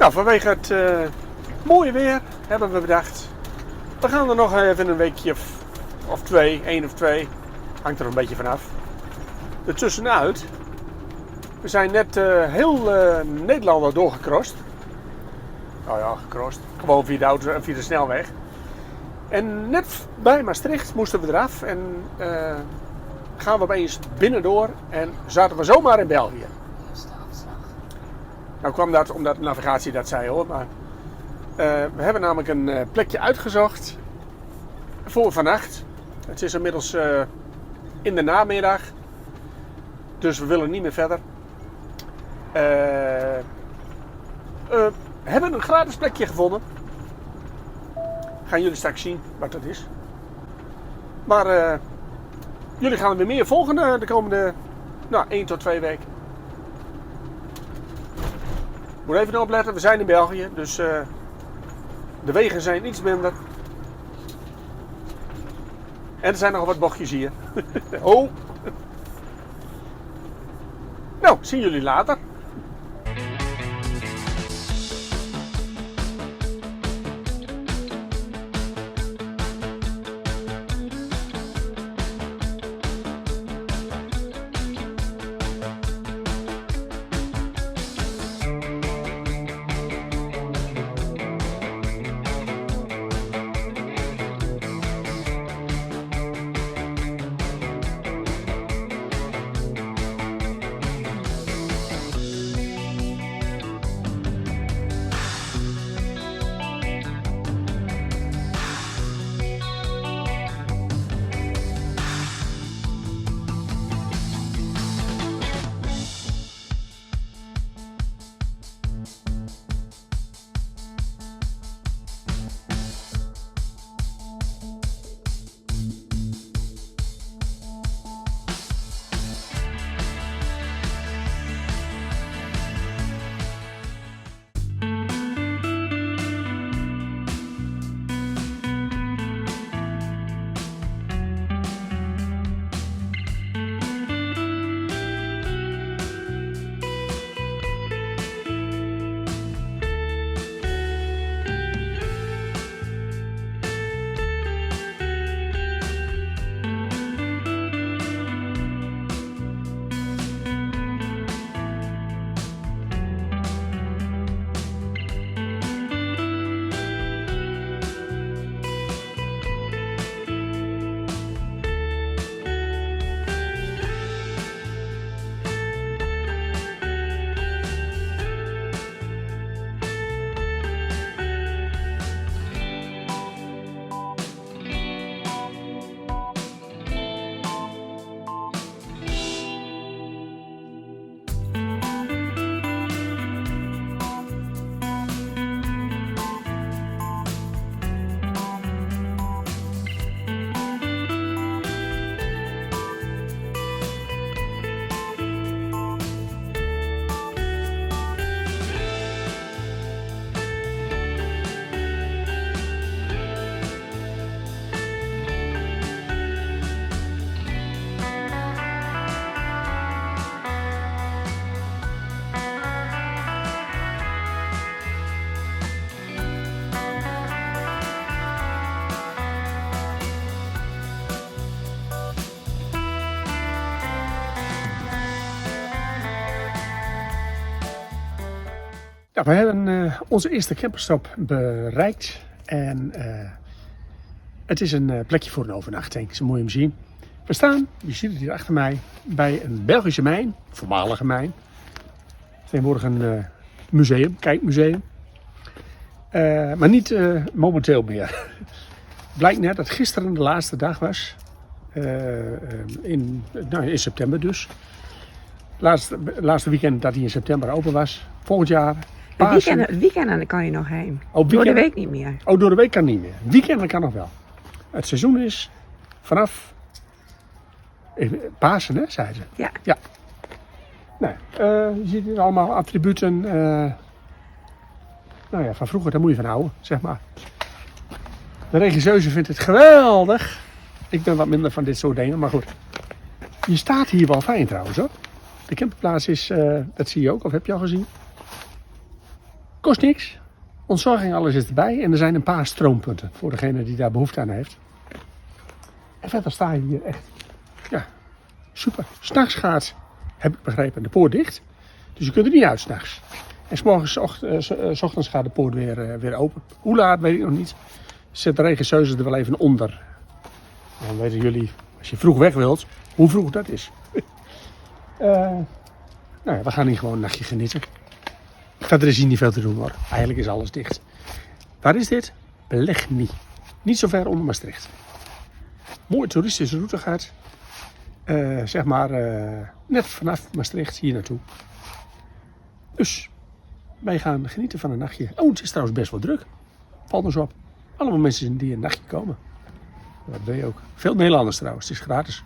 Nou, vanwege het mooie weer hebben we bedacht, we gaan er nog even een weekje of twee, 1 of 2, hangt er een beetje vanaf, ertussenuit. We zijn net heel Nederland doorgecrossed. Nou ja, gecrossed. Gewoon via de auto, via de snelweg. En net bij Maastricht moesten we eraf en gaan we opeens binnendoor en zaten we zomaar in België. Nou kwam dat omdat de navigatie dat zei hoor, maar we hebben namelijk een plekje uitgezocht voor vannacht. Het is inmiddels in de namiddag, dus we willen niet meer verder. Hebben een gratis plekje gevonden. Gaan jullie straks zien wat dat is. Maar jullie gaan er weer meer volgen de komende 1 tot 2 weken. Moet even opletten, we zijn in België, dus de wegen zijn iets minder. En er zijn nog wat bochtjes hier. Oh! Nou, zien jullie later. Ja, we hebben onze eerste camperstop bereikt en het is een plekje voor een overnachting. Het is een mooie muziek. We staan, je ziet het hier achter mij, bij een Belgische mijn, voormalige mijn. Tegenwoordig een museum, kijkmuseum. Maar niet momenteel meer. Blijkt net dat gisteren de laatste dag was, in september dus. Laatste weekend dat hij in september open was. Volgend jaar. Weekenden kan je nog heen. Door de week niet meer. Oh, door de week kan niet meer. Weekenden kan nog wel. Het seizoen is vanaf Pasen, hè, zei ze. Ja. Nou, je ziet hier allemaal attributen. Van vroeger, daar moet je van houden, zeg maar. De regisseuse vindt het geweldig. Ik ben wat minder van dit soort dingen, maar goed. Je staat hier wel fijn trouwens hoor. De camperplaats is, dat zie je ook, of heb je al gezien? Kost niks. Ontzorging, alles is erbij. En er zijn een paar stroompunten voor degene die daar behoefte aan heeft. En verder sta je hier echt, ja, super. 'S'nachts gaat, heb ik begrepen, de poort dicht. Dus je kunt er niet uit 's nachts. En 's morgens, 's ochtends gaat de poort weer open. Hoe laat, weet ik nog niet. Zet de regisseurs er wel even onder. Dan weten jullie, als je vroeg weg wilt, hoe vroeg dat is. Nou ja, we gaan hier gewoon een nachtje genieten. Verder is hier niet veel te doen hoor. Eigenlijk is alles dicht. Waar is dit? Belegni. Niet zo ver onder Maastricht. Mooie toeristische route gaat. Zeg maar net vanaf Maastricht hier naartoe. Dus wij gaan genieten van een nachtje. Oh, het is trouwens best wel druk. Valt ons op. Allemaal mensen die een nachtje komen. Dat wil je ook. Veel Nederlanders trouwens. Het is gratis.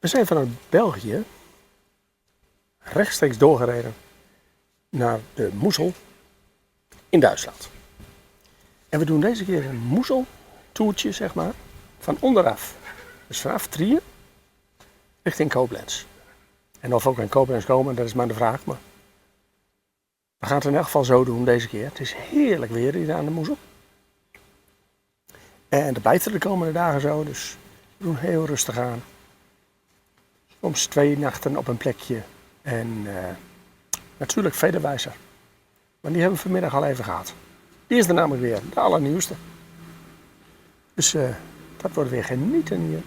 We zijn vanuit België rechtstreeks doorgereden naar de Moezel in Duitsland. En we doen deze keer een moezeltoertje, zeg maar, van onderaf. Dus vanaf Trier richting Koblenz. En of we ook in Koblenz komen, dat is maar de vraag. Maar we gaan het in elk geval zo doen deze keer. Het is heerlijk weer hier aan de Moezel. En de bijten de komende dagen zo, dus we doen heel rustig aan. Soms 2 nachten op een plekje. En natuurlijk Vederwijzer. Maar die hebben we vanmiddag al even gehad. Die is er namelijk weer, de allernieuwste. Dus dat wordt weer genieten hier.